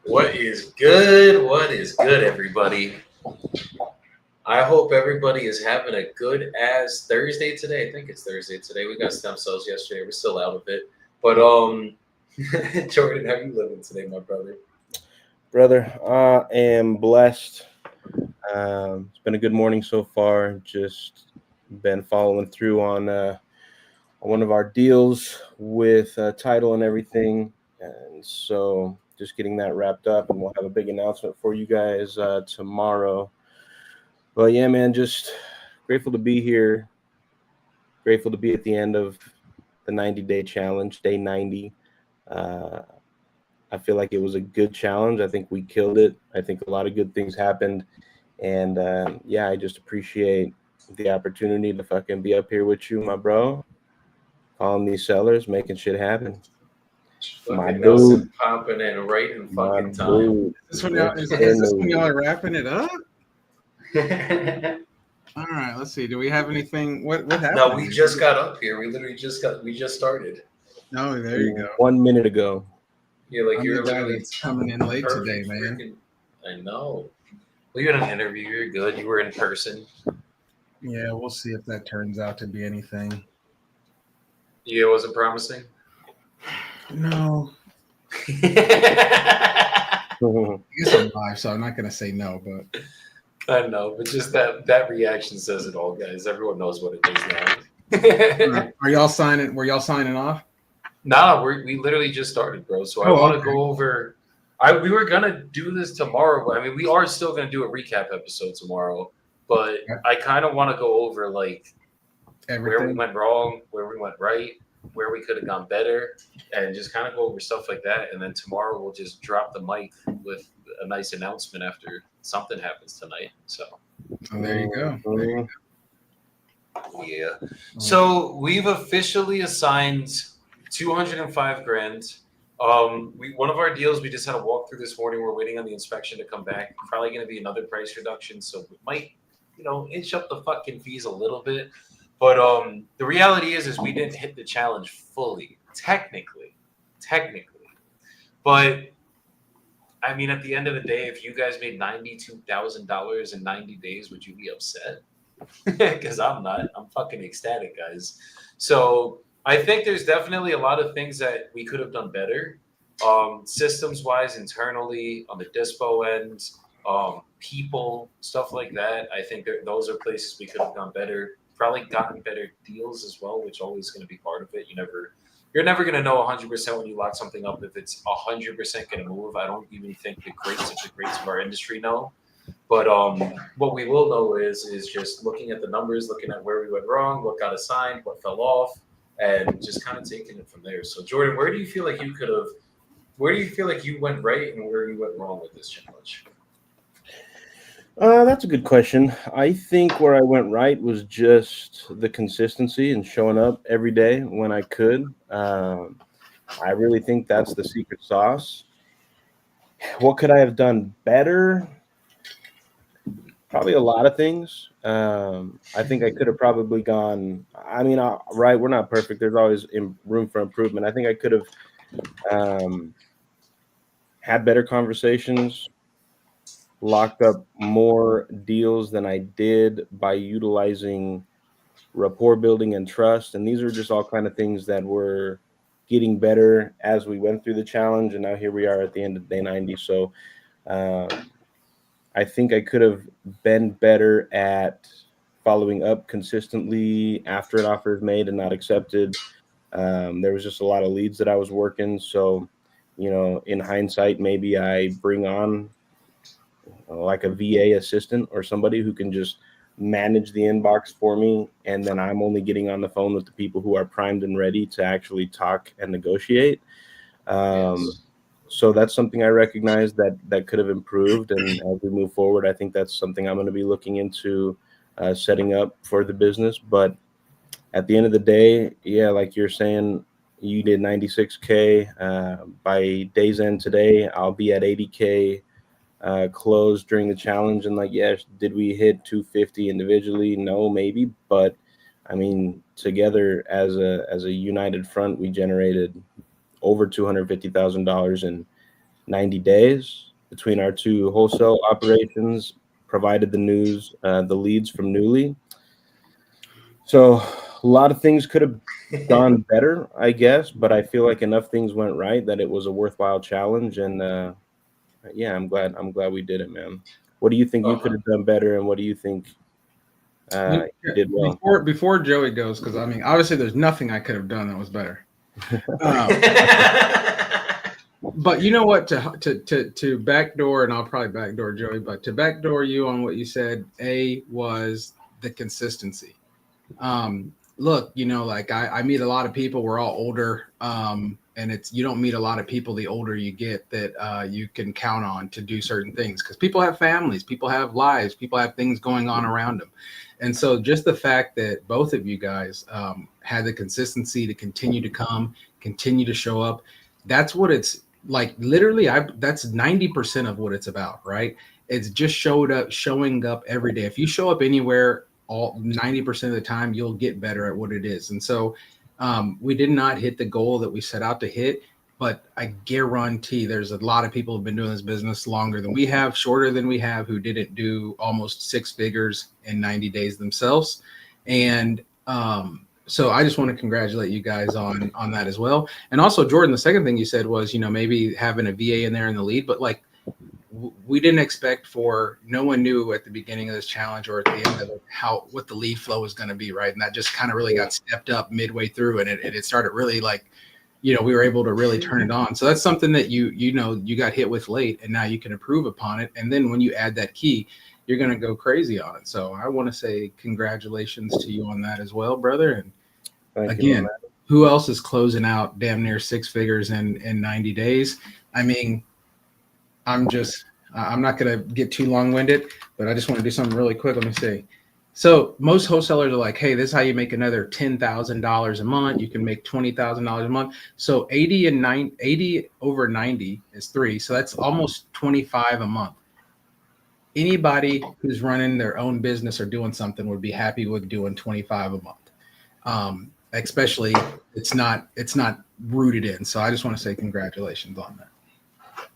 What is good? What is good, everybody? I hope everybody is having a good as Thursday today. I think it's Thursday today. We got stem cells yesterday. We're still out of it. But Jordan, how you living today, my brother? Brother, I am blessed. It's been a good morning so far. Just been following through on one of our deals with title and everything, and so just getting that wrapped up, and we'll have a big announcement for you guys tomorrow. But yeah, man, just grateful to be here. Grateful to be at the end of the 90-day challenge, day 90. Uh, I feel like it was a good challenge. I think we killed it. I think a lot of good things happened. And yeah, I just appreciate the opportunity to fucking be up here with you, my bro. Calling these sellers, making shit happen. My Fucking Nelson dude, popping in right in my fucking time. dude. This one, Yes, is this when y'all sir. are wrapping it up? All right, let's see. Do we have anything? What No, happened? we just got up here. We literally we just started. No, there you go. 1 minute ago. You're like I'm the you're guy literally that's coming in late today, perfect man. freaking. I know. Well, you had an interview. You're good. You were in person. Yeah, we'll see if that turns out to be anything. Yeah, it wasn't promising. No, I I guess I'm live, so I'm not gonna say no. But know, but just that reaction says it all, guys. Everyone knows what it is now. are y'all signing? Were y'all signing off? Nah, we literally just started, bro. So I Oh, want to okay. go over. We were gonna do this tomorrow. But I mean, we are still gonna do a recap episode tomorrow, but Okay. I kind of want to go over like where we Everything. went wrong, where we went right, where we could have gone better, and just kind of go over stuff like that. And then tomorrow we'll just drop the mic with a nice announcement after something happens tonight. So Oh, there you go. There you Mhm. yeah. go. So we've officially assigned 205 grand. One of our deals we just had a walkthrough this morning. We're waiting on the inspection to come back. Probably going to be another price reduction, so we might, inch up the fucking fees a little bit. But the reality is we didn't hit the challenge fully, technically. But I mean, at the end of the day, if you guys made $92,000 in 90 days, would you be upset? Because I'm not. I'm fucking ecstatic, guys. So I think there's definitely a lot of things that we could have done better, systems wise, internally, on the dispo end, people, stuff like that. I think those are places we could have done better. Probably gotten better deals as well, which always going to be part of it. You're never going to know 100% when you lock something up if it's 100% going to move. I don't even think the greats of our industry know. But what we will know is just looking at the numbers, looking at where we went wrong, what got assigned, what fell off, and just kind of taking it from there. So Jordan, where do you feel like you could have? Where do you feel like you went right and where you went wrong with this challenge? That's a good question. I think where I went right was just the consistency and showing up every day when I could. I really think that's the secret sauce. What could I have done better? Probably a lot of things. I think I could have probably gone. I mean, right? We're not perfect. There's always room for improvement. I think I could have um, had better conversations, locked up more deals than I did by utilizing rapport building and trust. And these are just all kind of things that were getting better as we went through the challenge. And now here we are at the end of day 90. So um, I think I could have been better at following up consistently after an offer is made and not accepted. There was just a lot of leads that I was working. So, in hindsight, maybe I bring on like a VA assistant or somebody who can just manage the inbox for me. And then I'm only getting on the phone with the people who are primed and ready to actually talk and negotiate. Um, Yes. so that's something I recognize that could have improved. And as we move forward, I think that's something I'm going to be looking into setting up for the business. But at the end of the day, yeah, like you're saying, you did 96K. By day's end today, I'll be at 80K closed during the challenge. And like, yes, did we hit 250 individually? No, maybe. But I mean, together as a united front, we generated over $250,000 in 90 days between our two wholesale operations, provided the news, the leads from Newly. So a lot of things could have gone better, I guess, but I feel like enough things went right that it was a worthwhile challenge. And yeah, I'm glad we did it, man. What do you think you could have done better, and what do you think you did well? Before Joey goes, because I mean, obviously, there's nothing I could have done that was better. But you know what? To backdoor, and I'll probably backdoor Joey, but to backdoor you on what you said, was the consistency. Look, like I meet a lot of people. We're all older, and you don't meet a lot of people the older you get that you can count on to do certain things, because people have families, people have lives, people have things going on around them. And so just the fact that both of you guys had the consistency to continue to come, continue to show up, that's what it's like. Literally, that's 90% of what it's about, right? It's just showing up every day. If you show up anywhere, all 90% of the time, you'll get better at what it is. And so we did not hit the goal that we set out to hit, but I guarantee there's a lot of people who've been doing this business longer than we have, shorter than we have, who didn't do almost 6 figures in 90 days themselves. And so I just want to congratulate you guys on that as well. And also, Jordan, the second thing you said was, maybe having a VA in there in the lead, but like, we didn't expect no one knew at the beginning of this challenge or at the end of it what the lead flow was going to be, right? And that just kind of really got stepped up midway through, and it started really like, we were able to really turn it on. So that's something that you got hit with late, and now you can improve upon it. And then when you add that key, you're going to go crazy on it. So I want to say congratulations to you on that as well, brother. And Thank again, you, who else is closing out damn near 6 figures in 90 days? I mean, I'm not going to get too long-winded, but I just want to do something really quick. Let me see. So most wholesalers are like, hey, this is how you make another $10,000 a month. You can make $20,000 a month. So 80 over 90 is 3. So that's almost 25 a month. Anybody who's running their own business or doing something would be happy with doing 25 a month. Especially it's not rooted in. So I just want to say congratulations on that.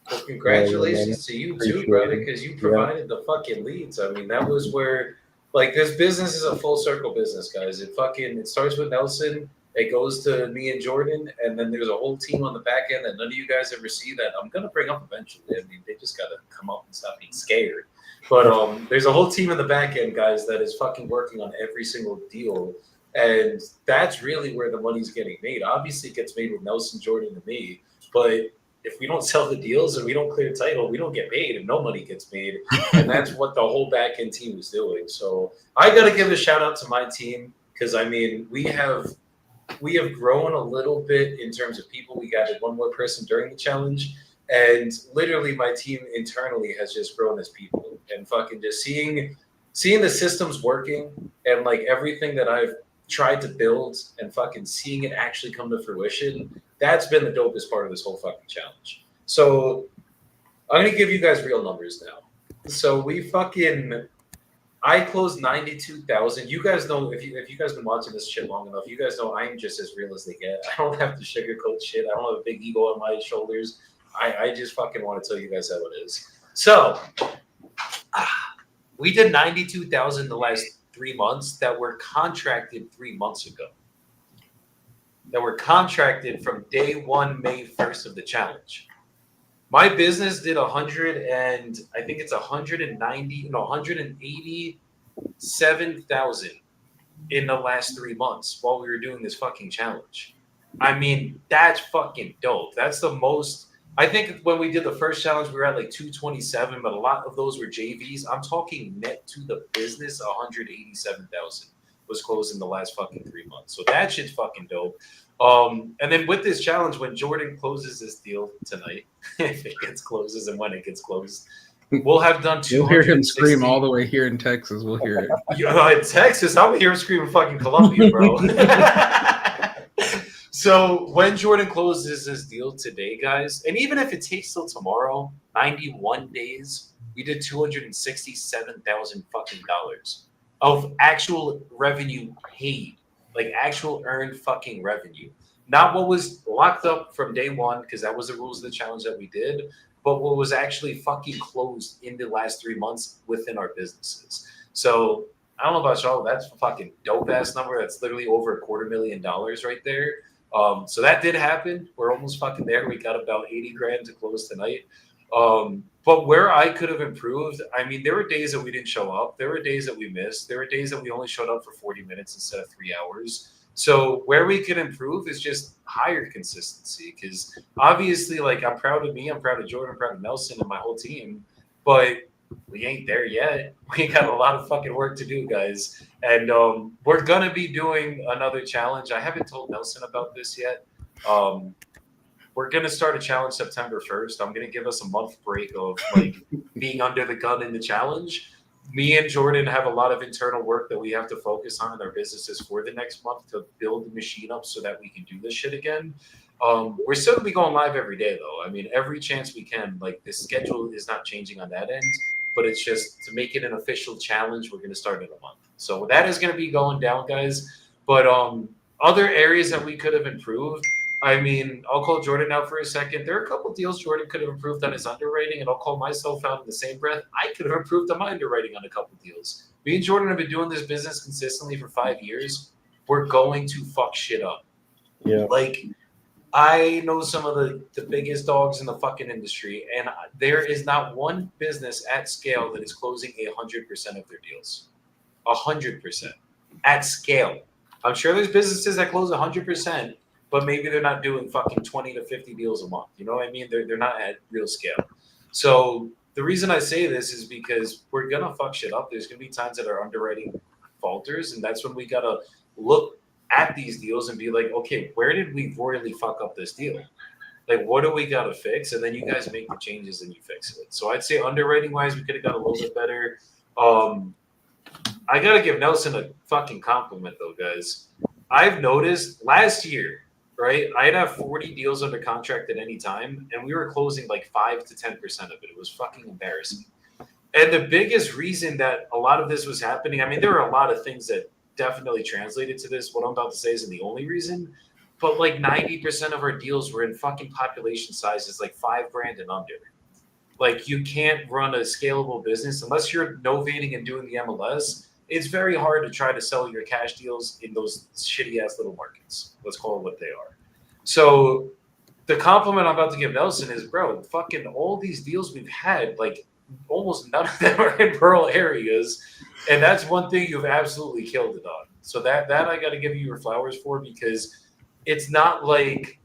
Well, congratulations to you too, brother, because you provided the fucking leads. I mean, that was where, like, this business is a full circle business, guys. It starts with Nelson, it goes to me and Jordan, and then there's a whole team on the back end that none of you guys ever see that I'm gonna bring up eventually. I mean, they just gotta come up and stop being scared. But there's a whole team in the back end, guys, that is fucking working on every single deal. And that's really where the money's getting made. Obviously, it gets made with Nelson, Jordan, and me, but if we don't sell the deals or we don't clear title, we don't get paid, and no money gets made. And that's what the whole back end team is doing. So I got to give a shout out to my team, because I mean, we have grown a little bit in terms of people. We got one more person during the challenge, and literally my team internally has just grown as people. And fucking just seeing the systems working, and like everything that I've tried to build, and fucking seeing it actually come to fruition, that's been the dopest part of this whole fucking challenge. So I'm gonna give you guys real numbers now. So I closed 92,000. You guys know, if you guys been watching this shit long enough, you guys know I'm just as real as they get. I don't have to sugarcoat shit. I don't have a big ego on my shoulders. I just fucking want to tell you guys how it is. So we did 92,000 the last 3 months that were contracted 3 months ago. That were contracted from day one, May 1st of the challenge. My business did 187,000 in the last 3 months while we were doing this fucking challenge. I mean, that's fucking dope. That's the most. I think when we did the first challenge, we were at like 227, but a lot of those were JVs. I'm talking net to the business, 187,000 was closed in the last fucking 3 months. So that shit's fucking dope. And then with this challenge, when Jordan closes this deal tonight, if it gets closes and when it gets closed, we'll have done 260. You'll hear him scream all the way here in Texas. We'll hear it. In Texas, I'm hear him scream in fucking Colombia, bro. So when Jordan closes this deal today, guys, and even if it takes till tomorrow, 91 days, we did 267,000 fucking dollars of actual revenue paid, like actual earned fucking revenue. Not what was locked up from day one, because that was the rules of the challenge that we did. but what was actually fucking closed in the last 3 months within our businesses. So I don't know about y'all. That's a fucking dope ass number. That's literally over $250,000 right there. So that did happen. We're almost fucking there. We got about 80 grand to close tonight. But where I could have improved, I mean, there were days that we didn't show up. There were days that we missed. There were days that we only showed up for 40 minutes instead of 3 hours. So where we could improve is just higher consistency. Because obviously, like, I'm proud of me, I'm proud of Jordan, I'm proud of Nelson and my whole team. But we ain't there yet. We got a lot of fucking work to do, guys. And we're gonna be doing another challenge. I haven't told Nelson about this yet. We're gonna start a challenge September 1st. I'm gonna give us a month break of like being under the gun in the challenge. Me and Jordan have a lot of internal work that we have to focus on in our businesses for the next month to build the machine up so that we can do this shit again. We're still gonna be going live every day though. I mean, every chance we can. Like the schedule is not changing on that end, but it's just to make it an official challenge. We're gonna start in a month, so that is gonna be going down, guys. But other areas that we could have improved. I mean, I'll call Jordan out for a second. There are a couple deals Jordan could have improved on his underwriting, and I'll call myself out in the same breath. I could have improved on my underwriting on a couple deals. Me and Jordan have been doing this business consistently for 5 years. We're going to fuck shit up. Yeah. Like, I know some of the biggest dogs in the fucking industry, and there is not one business at scale that is closing 100% of their deals. 100% at scale. I'm sure there's businesses that close 100%, but maybe they're not doing fucking 20 to 50 deals a month. You know what I mean? They're not at real scale. So the reason I say this is because we're gonna fuck shit up. There's gonna be times that our underwriting falters, and that's when we gotta look at these deals and be like, okay, where did we royally fuck up this deal? Like, what do we gotta fix? And then you guys make the changes and you fix it. So I'd say underwriting wise, we could have got a little bit better. I gotta give Nelson a fucking compliment though, guys. I've noticed last year, right? I'd have 40 deals under contract at any time, and we were closing like 5 to 10% of it. It was fucking embarrassing. And the biggest reason that a lot of this was happening, I mean, there were a lot of things that definitely translated to this. What I'm about to say isn't the only reason, but like 90% of our deals were in fucking population sizes like 5 grand and under. Like, you can't run a scalable business unless you're novating and doing the MLS. It's very hard to try to sell your cash deals in those shitty ass little markets. Let's call it what they are. So the compliment I'm about to give Nelson is, bro, fucking all these deals we've had, like almost none of them are in rural areas. And that's one thing you've absolutely killed it on. So that I got to give you your flowers for, because it's not like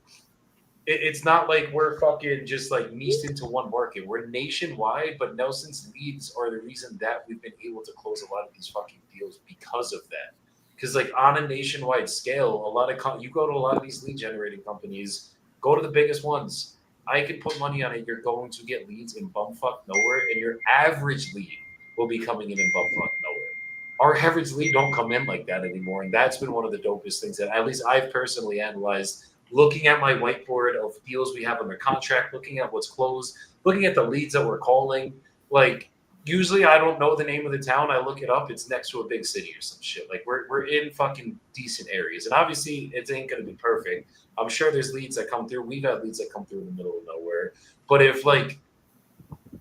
we're fucking just like niched into one market. We're nationwide, but Nelson's leads are the reason that we've been able to close a lot of these fucking deals because of that. Because like on a nationwide scale, a lot of you go to a lot of these lead generating companies, go to the biggest ones. I can put money on it. You're going to get leads in bumfuck nowhere, and your average lead will be coming in bumfuck nowhere. Our average lead don't come in like that anymore, and that's been one of the dopest things that at least I've personally analyzed. Looking at my whiteboard of deals we have under contract, looking at what's closed, looking at the leads that we're calling. Like, usually I don't know the name of the town. I look it up. It's next to a big city or some shit. Like, we're in fucking decent areas. And obviously it ain't going to be perfect. I'm sure there's leads that come through. We've had leads that come through in the middle of nowhere. But if like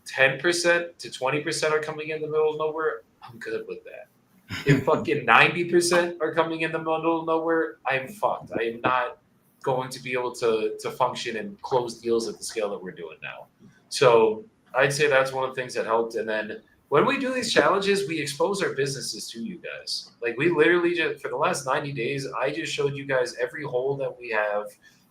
10% to 20% are coming in the middle of nowhere, I'm good with that. If fucking 90% are coming in the middle of nowhere, I'm fucked. I am not going to be able to function and close deals at the scale that we're doing now. So I'd say that's one of the things that helped. And then when we do these challenges, we expose our businesses to you guys. Like, we literally just, for the last 90 days, I just showed you guys every hole that we have.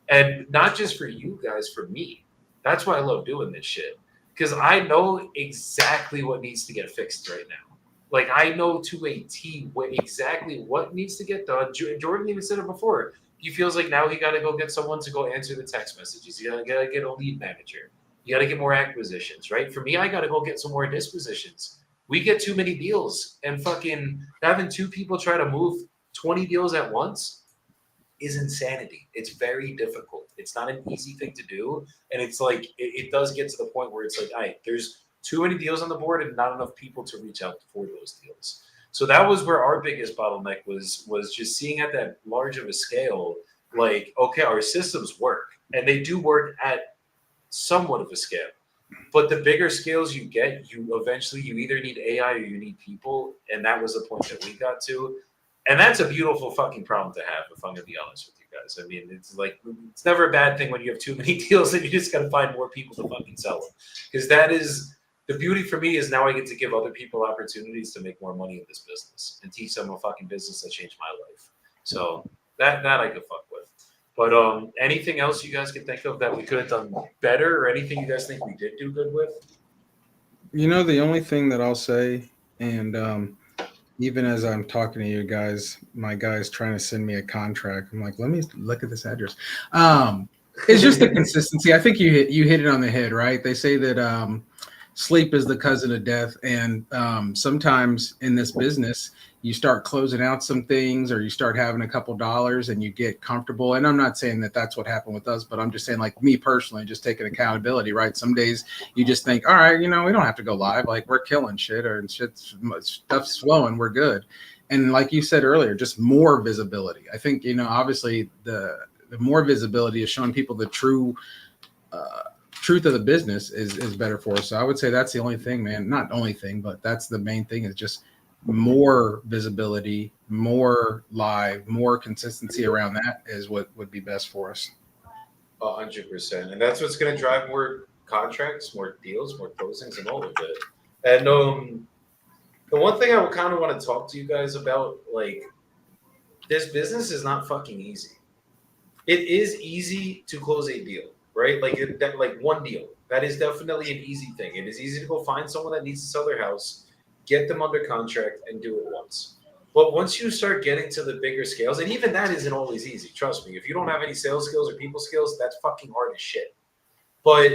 And not just for you guys, for me. That's why I love doing this shit. Because I know exactly what needs to get fixed right now. Like, I know to a T exactly what needs to get done. Jordan even said it before. He feels like now he got to go get someone to go answer the text messages. You got to get a lead manager. You got to get more acquisitions, right? For me, I got to go get some more dispositions. We get too many deals, and fucking having 2 people try to move 20 deals at once is insanity. It's very difficult. It's not an easy thing to do. And it's like, it does get to the point where it's like, all right, there's too many deals on the board and not enough people to reach out for those deals. So that was where our biggest bottleneck was just seeing at that large of a scale, like, okay, our systems work, and they do work at somewhat of a scale. But the bigger scales you get, you either need AI or you need people, and that was the point that we got to. And that's a beautiful fucking problem to have, if I'm gonna be honest with you guys. I mean, it's like it's never a bad thing when you have too many deals and you just gotta find more people to fucking sell them. Because that is the beauty for me is now I get to give other people opportunities to make more money in this business and teach them a fucking business that changed my life. So that I could fuck with. But anything else you guys can think of that we could have done better, or anything you guys think we did do good with? You know, the only thing that I'll say, and even as I'm talking to you guys, my guy's trying to send me a contract. I'm like, let me look at this address. It's just the consistency. I think you hit it on the head, right? They say that sleep is the cousin of death, and sometimes in this business, you start closing out some things, or you start having a couple dollars, and you get comfortable. And I'm not saying that that's what happened with us, but I'm just saying, like me personally, just taking accountability, right? Some days you just think, all right, we don't have to go live, like we're killing shit, or stuff's flowing, we're good. And like you said earlier, just more visibility. I think obviously the more visibility is showing people the truth of the business is better for us. So I would say that's the only thing, man. Not only thing, but that's the main thing, is just more visibility, more live, more consistency around that is what would be best for us. 100%. And that's what's going to drive more contracts, more deals, more closings, and all of it. And the one thing I would kind of want to talk to you guys about, like, this business is not fucking easy. It is easy to close a deal, right? Like one deal. That is definitely an easy thing. It is easy to go find someone that needs to sell their house, get them under contract, and do it once. But once you start getting to the bigger scales, and even that isn't always easy, trust me. If you don't have any sales skills or people skills, that's fucking hard as shit. But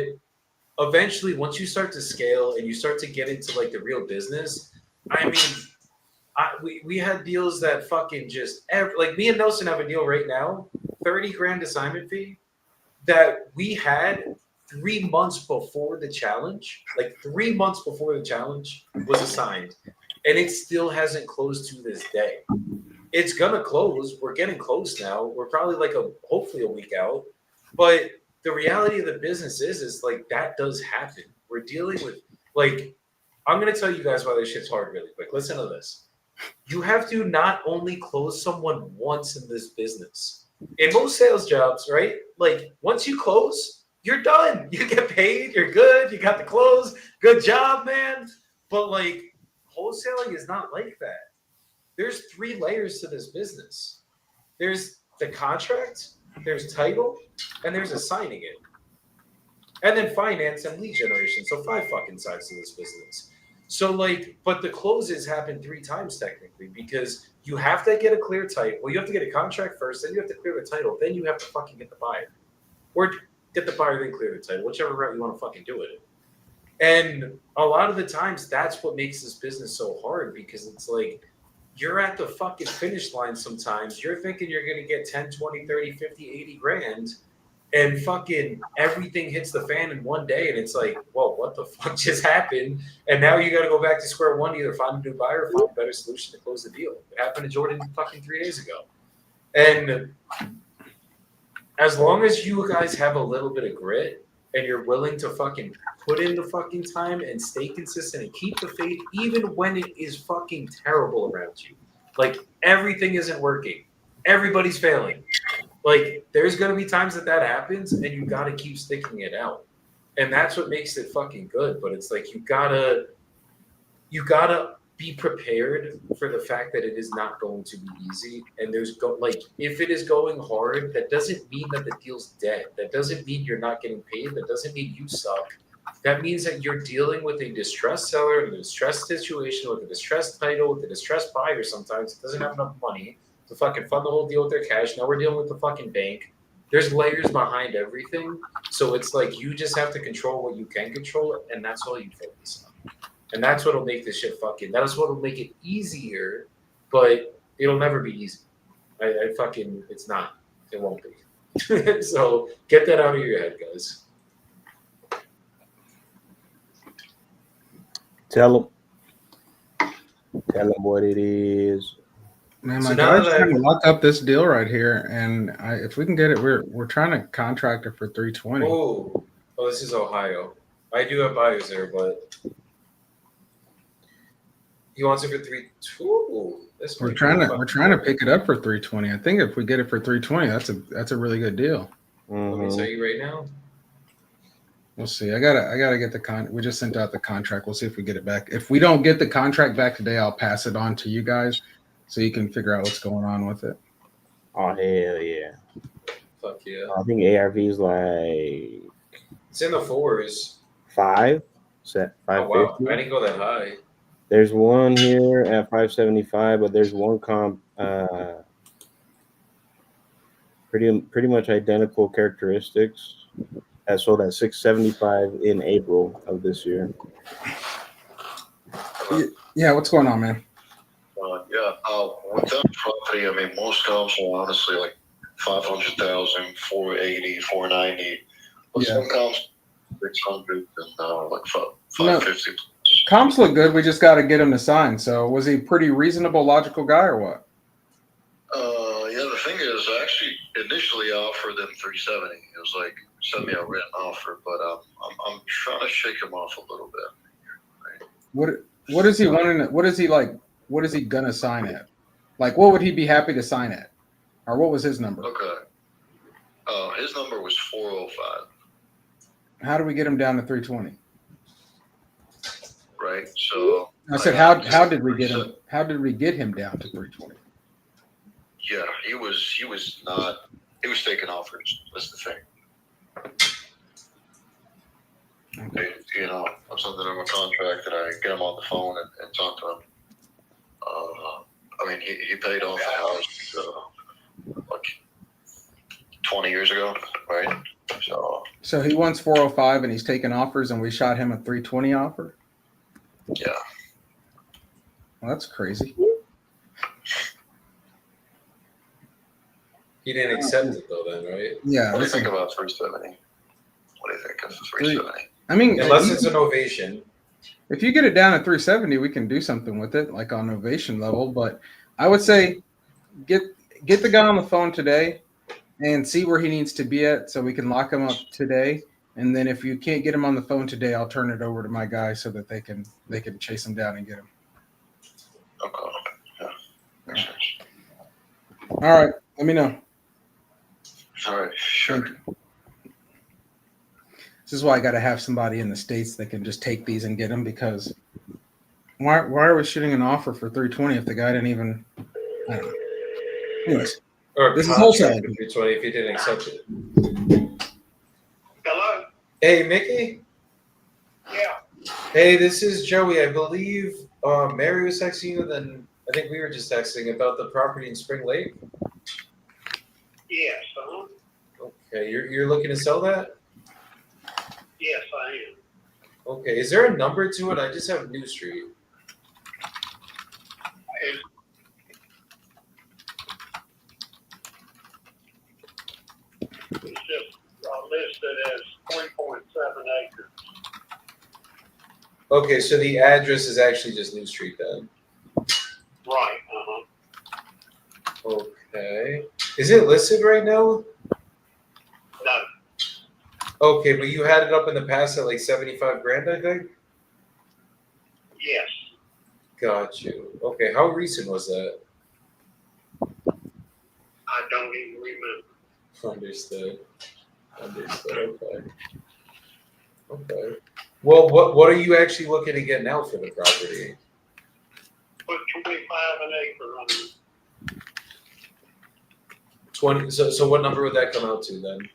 eventually, once you start to scale and you start to get into like the real business, I mean, we had deals that fucking just like me and Nelson have a deal right now, 30 grand assignment fee that we had 3 months before the challenge, like 3 months before the challenge was assigned, and it still hasn't closed to this day. It's gonna close. We're getting close now. We're probably like hopefully a week out. But the reality of the business is like that does happen. We're dealing with like I'm gonna tell you guys why this shit's hard really quick. Listen to this. You have to not only close someone once in this business. In most sales jobs, right? Like once you close, you're done. You get paid. You're good. You got the close. Good job, man. But like wholesaling is not like that. There's 3 layers to this business. There's the contract, there's title, and there's assigning it. And then finance and lead generation. So 5 fucking sides to this business. So like, but the closes happen 3 times technically because you have to get a clear title. Well, you have to get a contract first, then you have to clear the title, then you have to fucking get the buyer. Or get the buyer, then clear the title, whichever route you want to fucking do it. And a lot of the times that's what makes this business so hard because it's like you're at the fucking finish line sometimes. You're thinking you're going to get 10, 20, 30, 50, 80 grand and fucking everything hits the fan in one day. And it's like, whoa, what the fuck just happened? And now you got to go back to square one, either find a new buyer or find a better solution to close the deal. It happened to Jordan fucking 3 days ago. And as long as you guys have a little bit of grit and you're willing to fucking put in the fucking time and stay consistent and keep the faith even when it is fucking terrible around you. Like everything isn't working. Everybody's failing. Like there's going to be times that happens and you got to keep sticking it out. And that's what makes it fucking good. But it's like you got to be prepared for the fact that it is not going to be easy. And like if it is going hard, that doesn't mean that the deal's dead. That doesn't mean you're not getting paid. That doesn't mean you suck. That means that you're dealing with a distressed seller in a distressed situation with a distressed title, with a distressed buyer sometimes. It doesn't have enough money to fucking fund the whole deal with their cash. Now we're dealing with the fucking bank. There's layers behind everything. So it's like you just have to control what you can control, and that's all you focus on. And that's what'll make this shit fucking. That's what'll make it easier, but it'll never be easy. It's not. It won't be. So get that out of your head, guys. Tell them what it is. Man, my guy's trying to lock up this deal right here, and if we can get it, we're trying to contract it for $320. Oh, this is Ohio. I do have buyers there, but he wants it for 320. This We're trying to pick it up for 320. I think if we get it for 320, that's a really good deal. Let me tell you right now. We'll see. I gotta get the we just sent out the contract. We'll see if we get it back. If we don't get the contract back today, I'll pass it on to you guys so you can figure out what's going on with it. Oh hell yeah! Fuck yeah! I think ARV is like it's in the 4s. 5. Set 550. Oh wow! I didn't go that high. There's one here at 575, but there's one comp pretty much identical characteristics that sold at 675 in April of this year. Yeah, what's going on, man? With that property, I mean, most comps are honestly like 500,000, 480, 490. But some comps 600 and like 550. Comps look good. We just got to get him to sign. So was he a pretty reasonable, logical guy or what? Yeah, the thing is, I actually initially offered them 370. It was like, send me a written offer, but I'm trying to shake him off a little bit. Right? What is he wanting? What is he like? What is he gonna sign at? Like, what would he be happy to sign at? Or what was his number? Okay. His number was 405. How do we get him down to 320? Right. So I said, how did we get him? How did we get him down to 320? Yeah, he was not. He was taking offers. That's the thing. Okay. You know, I'm something in my contract that I get him on the phone and talk to him. I mean, he paid off the house like 20 years ago, right? So he wants 405 and he's taking offers, and we shot him a 320 offer. Yeah. Well, that's crazy. He didn't accept it though, then, right? Yeah. What do you think about 370? What do you think of 370? I mean, unless it's an ovation. If you get it down at 370, we can do something with it, like on ovation level. But I would say get the guy on the phone today and see where he needs to be at, so we can lock him up today. And then if you can't get him on the phone today, I'll turn it over to my guys so that they can chase him down and get him. Okay. Yeah. All right. Let me know. All right. Sure. This is why I got to have somebody in the States that can just take these and get them, because why are we shooting an offer for 320 if the guy didn't even, I don't know. Anyways, or this is wholesale. 320 if he didn't accept it. Hello? Hey, Mickey? Yeah. Hey, this is Joey. I believe Mary was texting you, then I think we were just texting about the property in Spring Lake. Yes. Okay, you're looking to sell that? Yes, I am. Okay, is there a number to it? I just have New Street. It's just listed as 3.7 acres. Okay, so the address is actually just New Street then. Right. Okay. Is it listed right now? No. Okay, but you had it up in the past at like 75 grand, I think? Yes. Got you. Okay, how recent was that? I don't even remember. Understood. Okay. Okay. Well, what are you actually looking to get now for the property? Put 25 an acre on it. 20. So what number would that come out to then?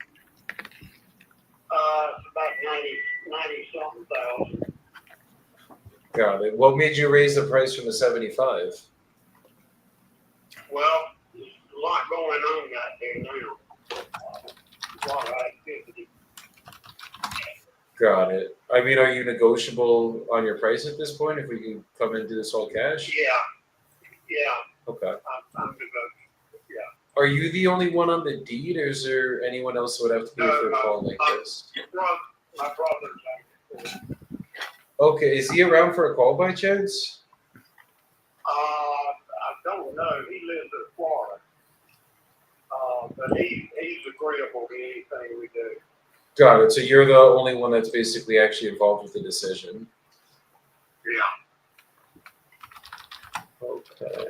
It's about 90 something thousand. Got it. What made you raise the price from the 75? Well, there's a lot going on out there now. A lot of activity. Got it. I mean, are you negotiable on your price at this point if we can come and do this all cash? Yeah. Okay. I'm negotiable. Yeah. Are you the only one on the deed, or is there anyone else who would have to pay for a call like this? My brother's Okay, is he around for a call by chance? I don't know. He lives in Florida. But he's agreeable to anything we do. Got it. So you're the only one that's basically actually involved with the decision. Yeah. Okay.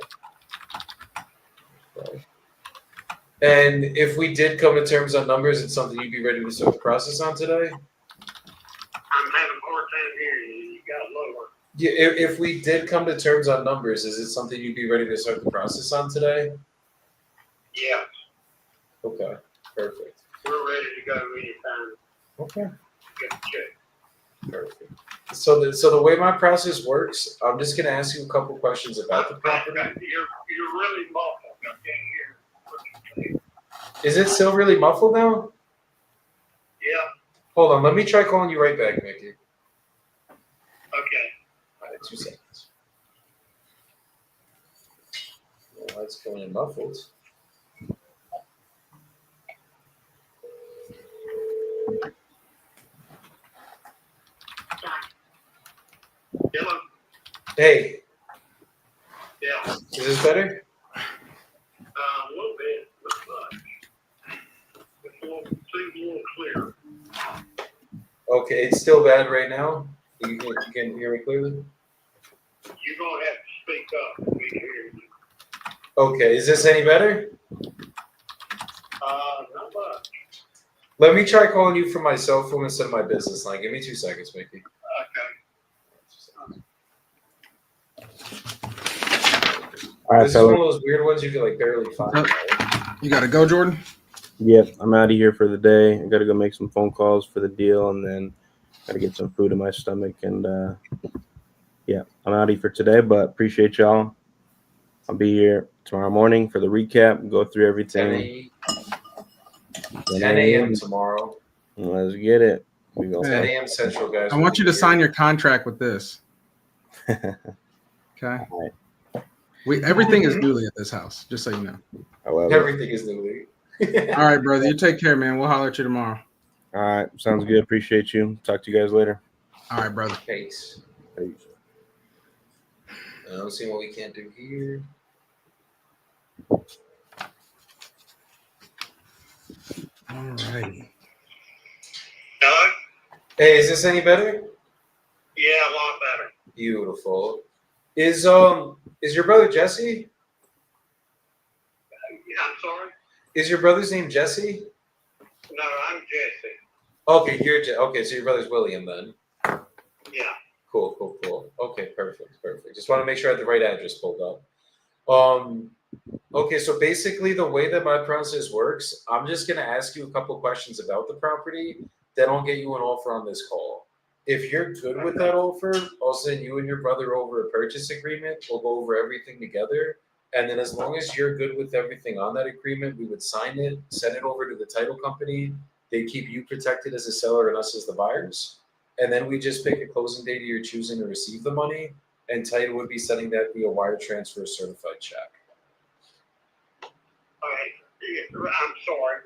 And if we did come to terms on numbers, it's something you'd be ready to start the process on today? I'm having a hard time hearing you. You got lower. Yeah, if we did come to terms on numbers, is it something you'd be ready to start the process on today? Yeah. Okay, perfect. We're ready to go anytime. Okay, Get the check. perfect. So the way my process works, I'm just gonna ask you a couple questions about the property. You're really muffled. I can't hear. Is it still really muffled now? Yeah. Hold on, let me try calling you right back, Mickey. Okay. All right, 2 seconds. Well, it's going in muffled. Hello. Hey, Yeah. is this better? A little bit, not much. It's seems a little clear. Okay, it's still bad right now. You can hear me clearly? You're gonna have to speak up. We can hear you. Okay, is this any better? Not much. Let me try calling you from my cell phone instead of my business line. Give me 2 seconds, Mickey. Okay. All right, This is one of fellas. those weird ones you can like barely find. Right? You got to go, Jordan? Yep, I'm out of here for the day. I got to go make some phone calls for the deal, and then got to get some food in my stomach. And yeah, I'm out of here for today. But appreciate y'all. I'll be here tomorrow morning for the recap. Go through 10 everything. 10 a.m. tomorrow. Let's get it. We go. 10 a.m. Central, guys. I want you to sign your contract with this. Okay. All Everything is newly at this house, just so you know. However, Everything is new. All right, brother. You take care, man. We'll holler at you tomorrow. all right, sounds good. Appreciate you. Talk to you guys later. All right, brother. Peace. Peace. I don't see what we can't do here. All righty. Hello? Hey, is this any better? Yeah, a lot better. Beautiful. Is your brother Jesse? I'm sorry? Is your brother's name Jesse? No, I'm Jesse. Okay, okay. So your brother's William then. Yeah. Cool. Okay, perfect. Just want to make sure I had the right address pulled up. Okay, so basically the way that my process works, I'm just gonna ask you a couple questions about the property. Then I'll get you an offer on this call. If you're good with that offer, I'll send you and your brother over a purchase agreement. We'll go over everything together. And then as long as you're good with everything on that agreement, we would sign it, send it over to the title company. They keep you protected as a seller and us as the buyers. And then we just pick a closing date of your choosing to receive the money. And title would be sending that via wire transfer or certified check. All right. I'm sorry.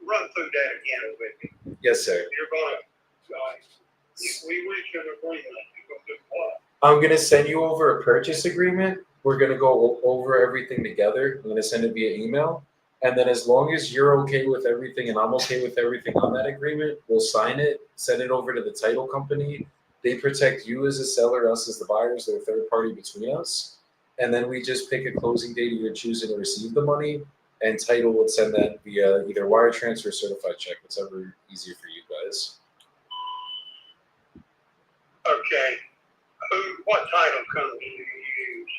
Run through that again with me. Yes, sir. You're gonna, if we reach an agreement, you're gonna do what? I'm gonna send you over a purchase agreement. We're gonna go over everything together. I'm gonna send it via email. And then as long as you're okay with everything and I'm okay with everything on that agreement, we'll sign it, send it over to the title company. They protect you as a seller, us as the buyers, they're a third party between us. And then we just pick a closing date you're choosing to receive the money, and title would send that via either wire transfer or certified check, whatever easier for you guys. Okay. What title company do you use?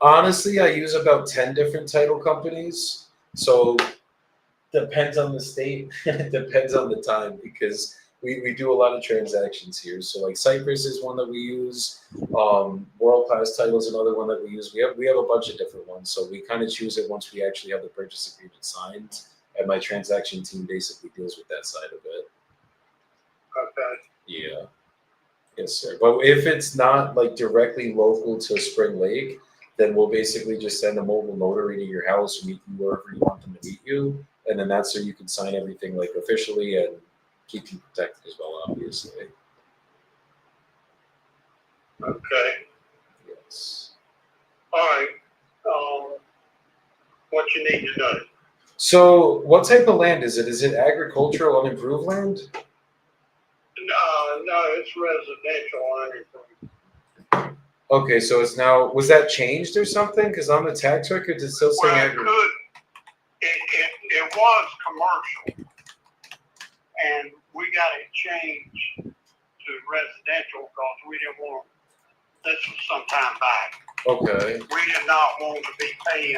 Honestly, I use about 10 different title companies. So depends on the state, depends on the time, because we do a lot of transactions here. So like Cypress is one that we use. World Class Title is another one that we use. We have a bunch of different ones. So we kind of choose it once we actually have the purchase agreement signed, and my transaction team basically deals with that side of it. Okay. Yeah. Yes, sir. But if it's not like directly local to Spring Lake, then we'll basically just send a mobile notary to your house or meet you wherever you want them to meet you. And then that's so you can sign everything like officially and keep you protected as well, obviously. Okay. Yes. All right. What you need to know. So, what type of land is it? Is it agricultural, unimproved land? No, it's residential unimproved. Okay, so it's now, was that changed or something? Because on the tax records, it's still saying Well, it agricultural. could. It was commercial, and we got it changed to residential because we didn't want. This was some time back. Okay, We did not want to be paying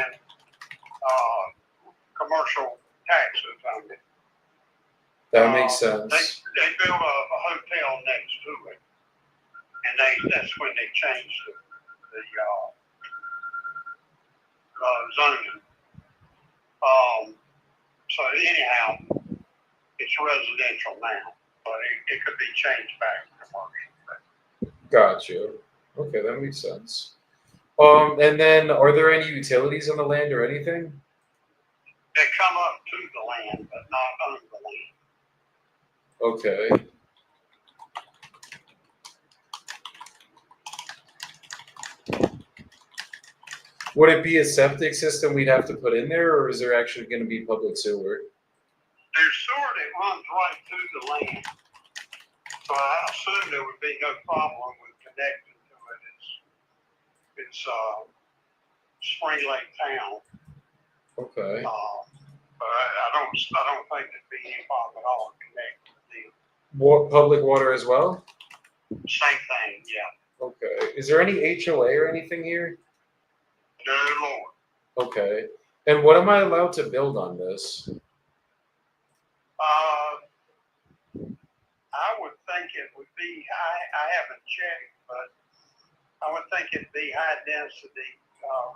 commercial taxes on it. that makes They sense. built a hotel next to it, and that's when they changed the zoning. So anyhow, it's residential now, but it could be changed back to commercial. Gotcha. Okay, that makes sense. And then are there any utilities on the land or anything? They come up to the land, but not on the land. Okay. Would it be a septic system we'd have to put in there, or is there actually going to be public sewer? There's sewer that runs right through the land, so I assume there would be no problem with connecting to it. It's Spring Lake Town, Okay. but I don't think there'd be any problem at all connecting to them. What, public water as well? Same thing, yeah. Okay. Is there any HOA or anything here? No Lord. Okay. And what am I allowed to build on this? I would think it would be. I haven't checked, but I would think it'd be high density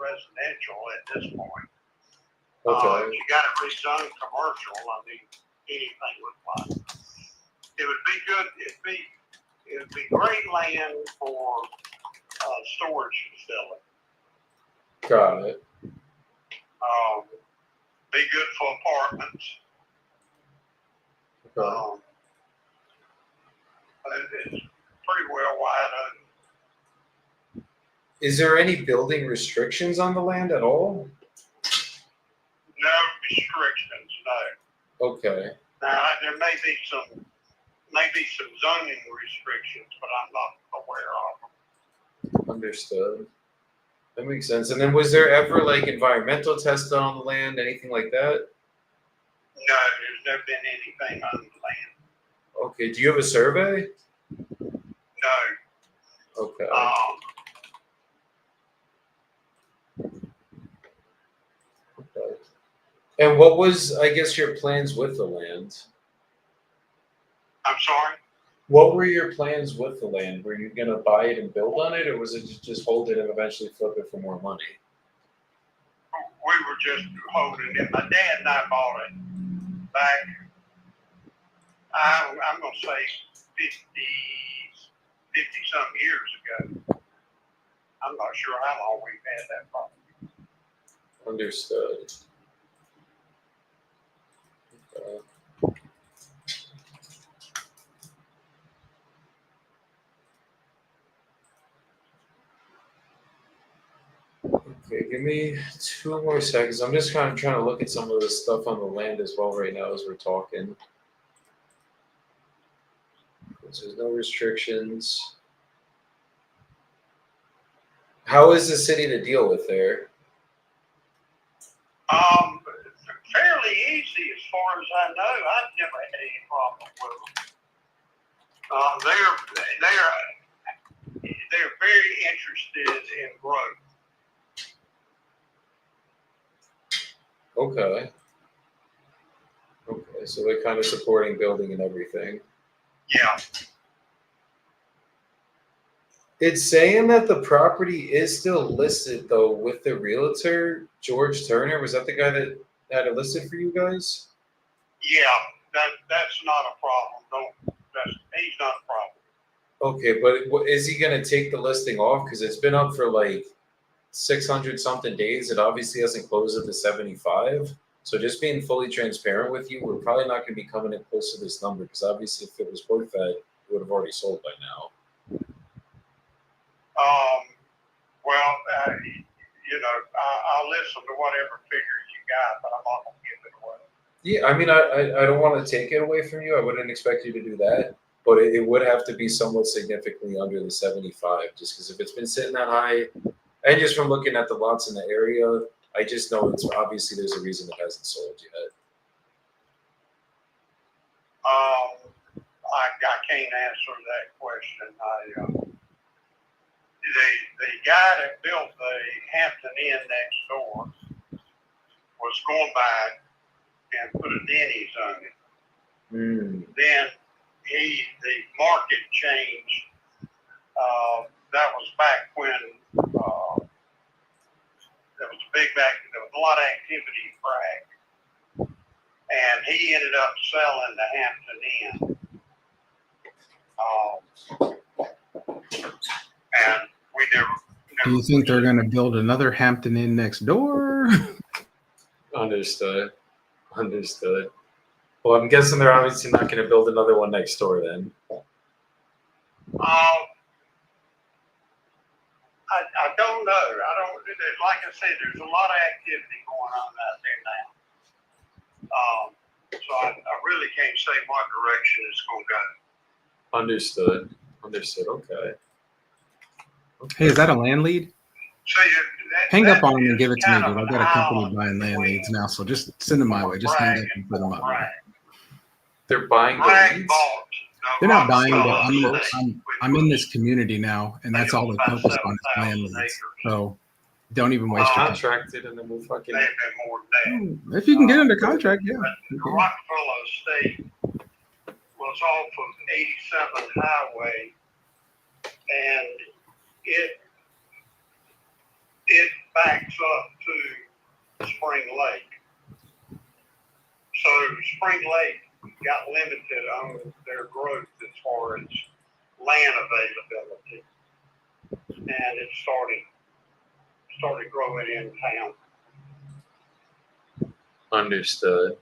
residential at this point. Okay. If you got it rezoned commercial, I mean, anything would fly. It would be good. It would be great land for storage facility. Got it. Be good for apartments. Okay. It's pretty well wide open. Is there any building restrictions on the land at all? No restrictions, no. Okay. Now there may be some zoning restrictions, but I'm not aware of them. Understood. That makes sense. And then was there ever like environmental tests done on the land, anything like that? No, there's never been anything on the land. Okay. Do you have a survey? No. Okay. Okay. And what was, I guess, your plans with the land? I'm sorry? What were your plans with the land? Were you gonna buy it and build on it, or was it just hold it and eventually flip it for more money? We were just holding it. My dad and I bought it back, I'm going to say 50 some years ago. I'm not sure how long we've had that property. Understood. Okay. Okay, give me 2 more seconds. I'm just kind of trying to look at some of this stuff on the land as well right now as we're talking. There's no restrictions. How is the city to deal with there? Fairly easy as far as I know. I've never had any problem with them. They're very interested in growth. Okay. Okay, so they're kind of supporting building and everything. Yeah. It's saying that the property is still listed though with the realtor, George Turner. Was that the guy that had it listed for you guys? Yeah, that's not a problem. He's not a problem. Okay, but is he gonna take the listing off? Because it's been up for like 600 something days. It obviously hasn't closed at the 75. So just being fully transparent with you, we're probably not going to be coming in close to this number because obviously if it was worth that, it would have already sold by now. Well, I'll listen to whatever figures you got, but I'm not going to give it away. Yeah, I mean, I don't want to take it away from you. I wouldn't expect you to do that, but it would have to be somewhat significantly under the 75, just because if it's been sitting that high, and just from looking at the lots in the area, I just know it's obviously there's a reason it hasn't sold yet. I can't answer that question. The guy that built the Hampton Inn next door was going back and put a Denny's on it. Then the market changed. That was back when there was there was a lot of activity in Bragg. And he ended up selling the Hampton Inn. And we never. Do you think they're going to build another Hampton Inn next door? Understood. Well, I'm guessing they're obviously not going to build another one next door then. I don't know. Like I said, there's a lot of activity going on out there now. So I really can't say what direction it's going to go. Understood. Okay. Hey, is that a land lead? So Hang up on them and give it to me, kind dude. of I've got a company buying land leads now, so just send them my way. Just hang up and put them up. They're buying the Bragg leads? bought. They're not buying, but Rockefeller I'm in this community now, and that's all they focus on is land leads. So don't even waste your time. Contracted, and then we'll fucking. They've been more than that. If you can get under contract, yeah. The Rockefeller estate was off of 87 Highway, and it backs up to Spring Lake. So Spring Lake got limited on their growth as far as land availability, and it started growing in town. Understood.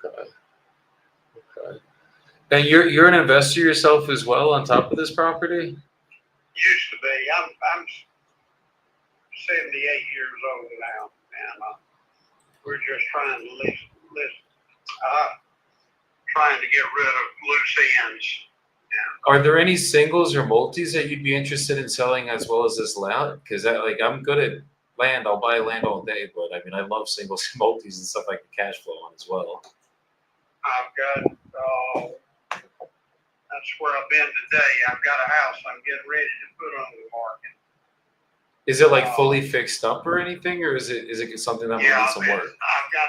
Okay. And you're an investor yourself as well on top of this property? Used to be. I'm 78 years old now, and we're just trying to trying to get rid of loose ends. Are there any singles or multis that you'd be interested in selling as well as this land? Because I'm good at land. I'll buy land all day, but I mean I love singles and multis and stuff I can cash flow on as well. I've got that's where I've been today. I've got a house I'm getting ready to put on the market. Is it like fully fixed up or anything, or is it something that needs some work? I got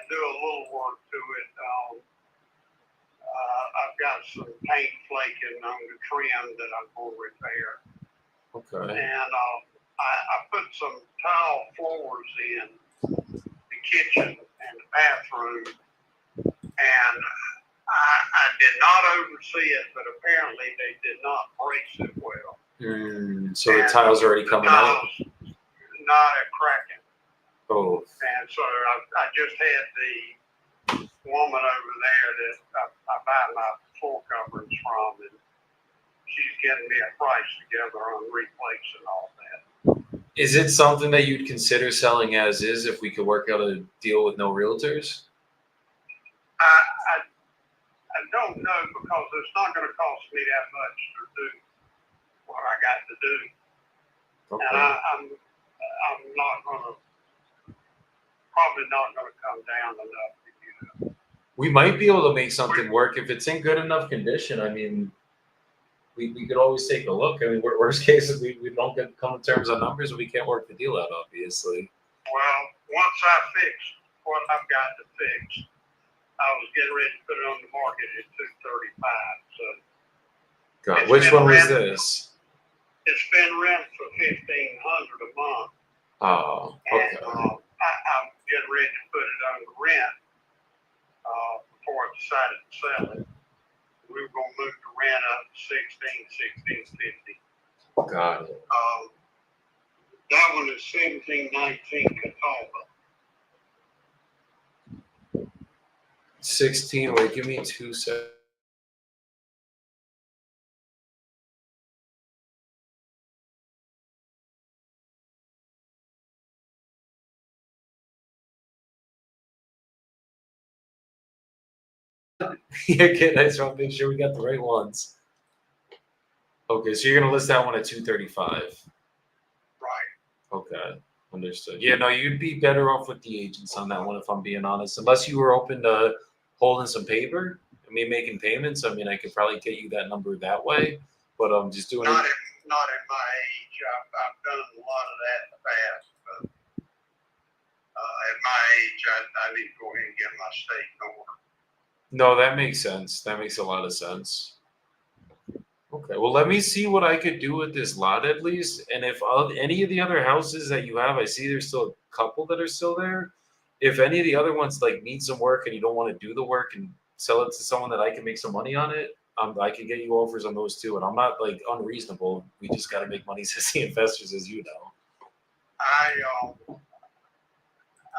to do a little work to it. I've got some paint flaking on the trim that I'm going to repair. Okay. And I put some tile floors in the kitchen and the bathroom, and I did not oversee it, but apparently they did not brace it well. So the tiles are already coming out? Not a cracking. Oh. And so I just had the woman over there that I buy my floor coverings from, and she's getting me a price together on replacing all that. Is it something that you'd consider selling as is if we could work out a deal with no realtors? I don't know, because it's not going to cost me that much to do what I got to do. Okay. And I'm not going to, probably not going to come down enough to get it. We might be able to make something work if it's in good enough condition. I mean, we could always take a look. I mean, worst case is we don't come to terms on numbers and we can't work the deal out, obviously. Well, once I fix what I've got to fix, I was getting ready to put it on the market at $235. So, God, which one was this? It's been rent for $1,500 a month. Oh, okay. And I'm getting ready to put it on the rent before I decided to sell it. We were going to move the rent up to $16.50. Got it. That one is $17.19 Catawba. 16. Wait, give me 2 seconds. Yeah, okay, I just want to make sure we got the right ones. Okay, so you're gonna list that one at 235. Right. Okay, understood. Yeah, no, you'd be better off with the agents on that one if I'm being honest. Unless you were open to holding some paper. I mean, making payments. I mean, I could probably get you that number that way. But I'm just doing Not it. at my age. I've done a lot of that in the past. But at my age, I need to go ahead and get my state in order. No, that makes sense. That makes a lot of sense. Okay, well, let me see what I could do with this lot at least. And if any of the other houses that you have, I see there's still a couple that are still there. If any of the other ones like need some work and you don't want to do the work and sell it to someone that I can make some money on it, I can get you offers on those too. And I'm not like unreasonable. We just got to make money as the investors, as you know.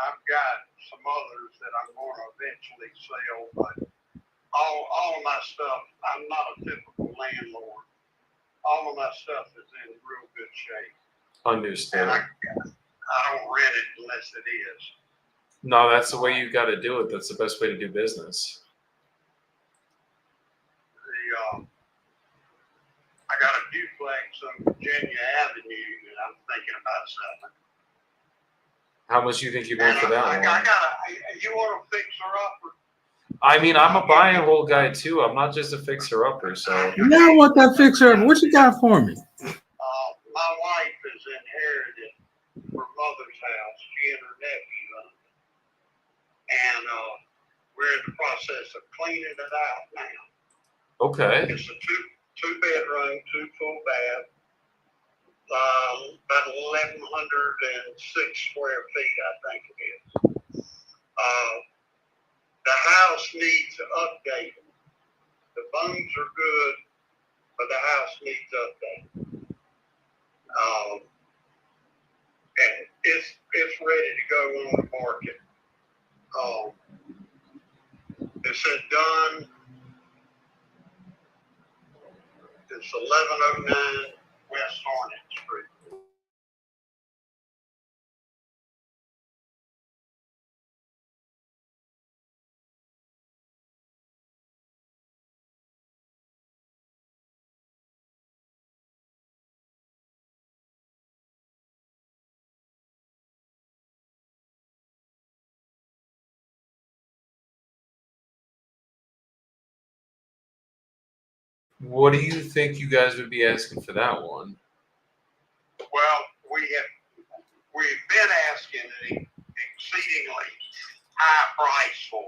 I've got some others that I'm going to eventually sell, but all of my stuff, I'm not a typical landlord. All of my stuff is in real good shape. Understood. And I don't rent it unless it is. No, that's the way you got to do it. That's the best way to do business. I got a duplex on Virginia Avenue that I'm thinking about selling. How much do you think you want for that one? You want to fix her up? I mean, I'm a buy and hold guy too. I'm not just a fixer upper. So Now what that fixer? What you got for me? My wife has inherited her mother's house. She and her nephew own it, and we're in the process of cleaning it out now. okay. It's a two bedroom, 2 full bath, about 1,106 square feet, I think it is. The house needs updating. The bones are good, but the house needs updating. And it's ready to go on the market. It said done. It's 1109 West Hornet Street. What do you think you guys would be asking for that one? Well, we've been asking an exceedingly high price for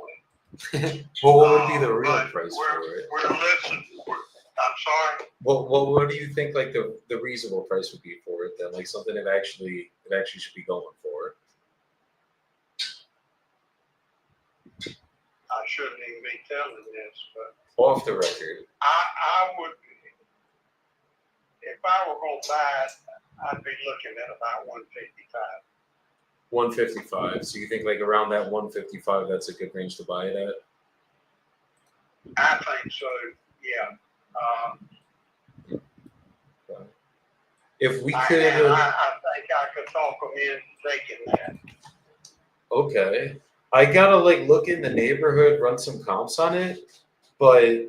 it. Well, what would be the real But price for it? We're listening. I'm sorry. Well, what do you think like the reasonable price would be for it then? Like something that actually should be going for? I shouldn't even be telling this, but Off the record. I would, if I were going to buy it, I'd be looking at about 155. 155. So you think like around that 155, that's a good range to buy it at? I think so. Yeah. If we I could, think I could talk them into taking that. okay. I gotta like look in the neighborhood, run some comps on it, but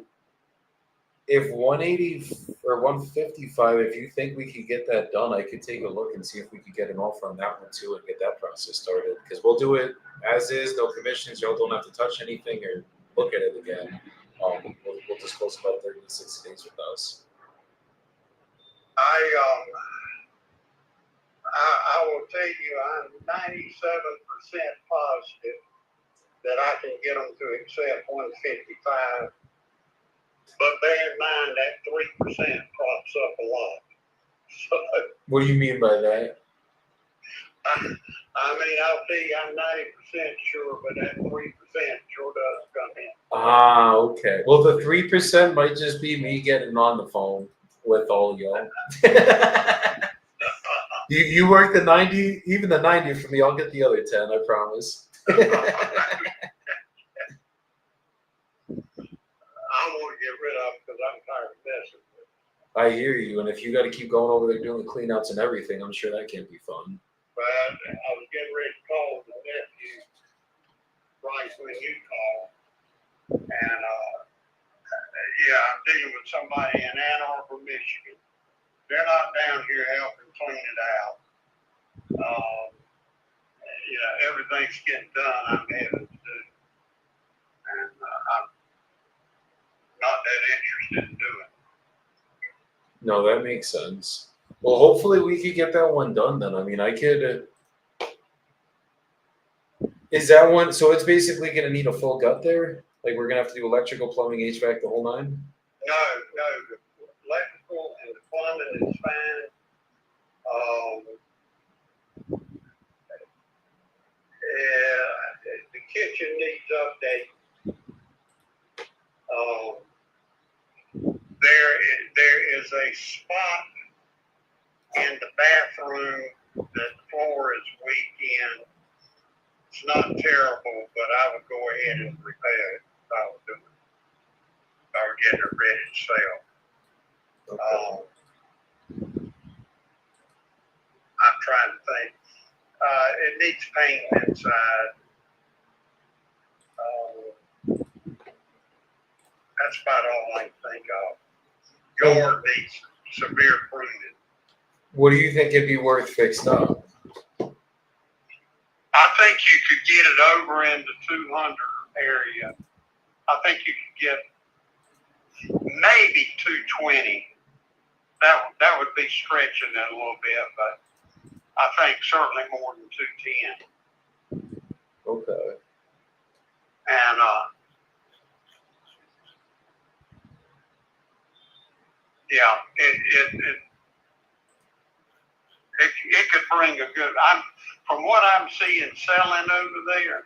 if 180 or 155, if you think we could get that done, I could take a look and see if we could get an offer on that one too and get that process started. Because we'll do it as is, no commissions. Y'all don't have to touch anything or look at it again. We'll just close about 30 to 60 days with us. I will tell you, I'm 97% positive that I can get them to accept 155. But bear in mind that 3% props up a lot. So, what do you mean by that? I mean, I'll tell you, I'm 90% sure, but that 3% sure does come in. Ah, okay. Well, the 3% might just be me getting on the phone with all y'all. You work the 90, even the 90 for me. I'll get the other 10. I promise. I want to get rid of them because I'm tired of messing with them. I hear you, and if you got to keep going over there doing the cleanouts and everything, I'm sure that can't be fun. But I was getting ready to call the nephew right when you called, And yeah, I'm dealing with somebody in Ann Arbor, Michigan. They're not down here helping clean it out. Everything's getting done. I'm having to do, and I'm not that interested in doing it. No, that makes sense. Well, hopefully we could get that one done then. I mean, I could. Is that one? So it's basically going to need a full gut there. Like we're going to have to do electrical, plumbing, HVAC, the whole nine. No, the electrical and the plumbing is fine. The kitchen needs update. There is a spot in the bathroom that the floor is weak in. It's not terrible, but I would go ahead and repair it if I was doing it. If I were getting it ready to sell. Okay. I'm trying to think. It needs paint inside. That's about all I can think of. Yard needs severe pruning. What do you think it'd be worth fixed up? I think you could get it over in the 200 area. I think you could get maybe 220. That would be stretching it a little bit, but I think certainly more than 210. Okay. And it could bring a good. From what I'm seeing selling over there,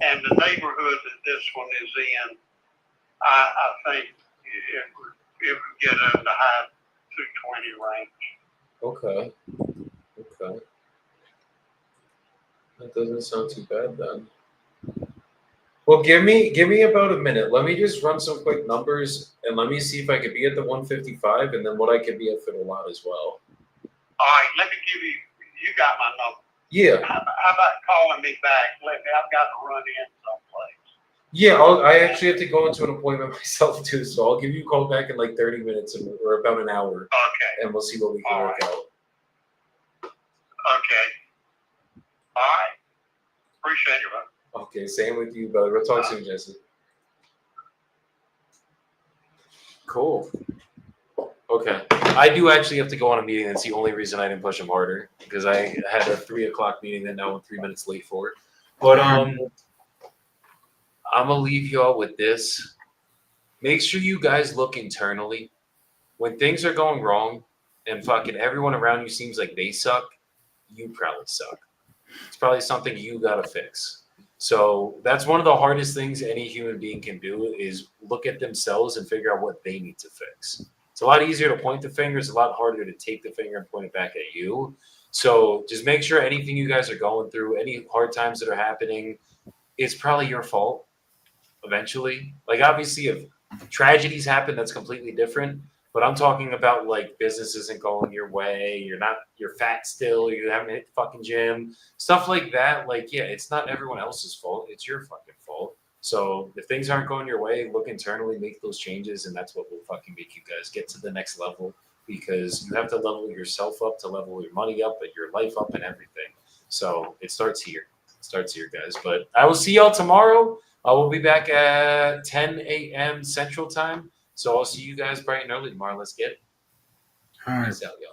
and the neighborhood that this one is in, I think it would get in the high 220 range. Okay. That doesn't sound too bad then. Well, give me about a minute. Let me just run some quick numbers and let me see if I could be at the 155 and then what I could be at for the lot as well. All right, let me give you. You got my number. Yeah. How about calling me back? I've got to run in someplace. Yeah, I actually have to go into an appointment myself too, so I'll give you a call back in like 30 minutes or about an hour. Okay. And we'll see what we can work out. Okay. All right. Appreciate it, bro. Okay, same with you, brother. We'll talk soon, Jesse. Cool. Okay. I do actually have to go on a meeting. That's the only reason I didn't push him harder, because I had a 3 o'clock meeting that now I'm 3 minutes late for. But I'm gonna leave y'all with this. Make sure you guys look internally. When things are going wrong and fucking everyone around you seems like they suck, you probably suck. It's probably something you gotta fix. So that's one of the hardest things any human being can do is look at themselves and figure out what they need to fix. It's a lot easier to point the finger. It's a lot harder to take the finger and point it back at you. So just make sure anything you guys are going through, any hard times that are happening, it's probably your fault eventually. Like obviously if tragedies happen, that's completely different. But I'm talking about like business isn't going your way, you're fat still, you haven't hit the fucking gym, stuff like that. Like, yeah, it's not everyone else's fault. It's your fucking fault. So if things aren't going your way, look internally, make those changes, and that's what will fucking make you guys get to the next level, because you have to level yourself up to level your money up and your life up and everything. So it starts here. It starts here, guys. But I will see y'all tomorrow. I will be back at 10 a.m. Central Time. So I'll see you guys bright and early tomorrow. Let's get it. All right. Peace out, y'all.